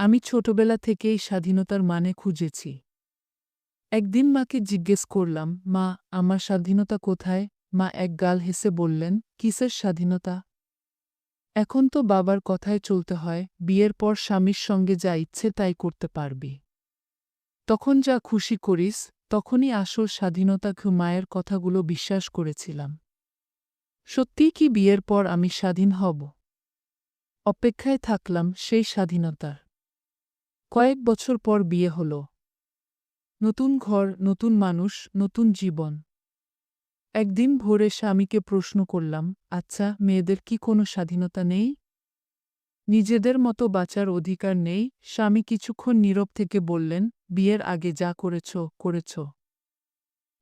আমি ছোটবেলা থেকেই স্বাধীনতার মানে খুঁজেছি। একদিন মাকে জিজ্ঞেস করলাম, মা, আমার স্বাধীনতা কোথায়? মা এক গাল হেসে বললেন, কিসের স্বাধীনতা? এখন তো বাবার কথায় চলতে হয়, বিয়ের পর স্বামীর সঙ্গে যা ইচ্ছে তাই করতে পারবি। তখন যা খুশি করিস, তখনই আসল স্বাধীনতা। মায়ের কথাগুলো বিশ্বাস করেছিলাম। সত্যিই কি বিয়ের পর আমি স্বাধীন হব? অপেক্ষায় থাকলাম সেই স্বাধীনতার। কয়েক বছর পর বিয়ে হলো। নতুন ঘর, নতুন মানুষ, নতুন জীবন। একদিন ভোরে স্বামীকে প্রশ্ন করলাম, আচ্ছা, মেয়েদের কি কোনো স্বাধীনতা নেই? নিজেদের মতো বাঁচার অধিকার নেই? স্বামী কিছুক্ষণ নীরব থেকে বললেন, বিয়ের আগে যা করেছ, করেছ।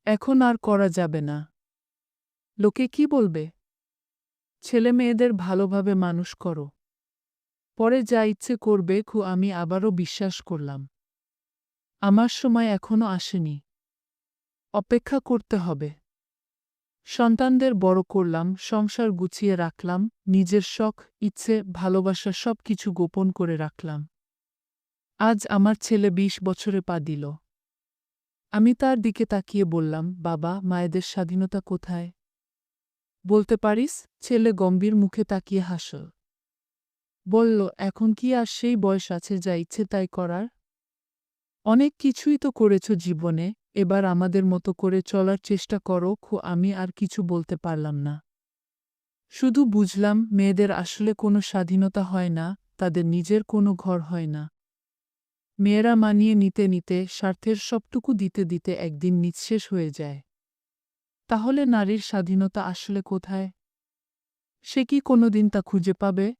এখন আর করা যাবে না। লোকে কি বলবে? ছেলে মেয়েদের ভালোভাবে মানুষ করো। পরে যা ইচ্ছে করবে। আমি আবারও বিশ্বাস করলাম। আমার সময় এখনো আসেনি। অপেক্ষা করতে হবে। সন্তানদের বড় করলাম, সংসার গুছিয়ে রাখলাম, নিজের শখ, ইচ্ছে, ভালোবাসা সব কিছু গোপন করে রাখলাম। আজ আমার ছেলে ২০ বছরে পা দিল। আমি তার দিকে তাকিয়ে বললাম, বাবা, মায়েদের স্বাধীনতা কোথায়? বলতে পারিস? ছেলে গম্ভীর মুখে তাকিয়ে হাসল। বলল, এখন কি আর সেই বয়স আছে যা ইচ্ছে তাই করার? অনেক কিছুই তো করেছ জীবনে, এবার আমাদের মতো করে চলার চেষ্টা করো। আমি আর কিছু বলতে পারলাম না। শুধু বুঝলাম, মেয়েদের আসলে কোনো স্বাধীনতা হয় না, তাদের নিজের কোনো ঘর হয় না। মেয়েরা মানিয়ে নিতে নিতে, স্বার্থের সবটুকু দিতে দিতে একদিন নিঃশেষ হয়ে যায়। তাহলে নারীর স্বাধীনতা আসলে কোথায়? সে কি কোনোদিন তা খুঁজে পাবে?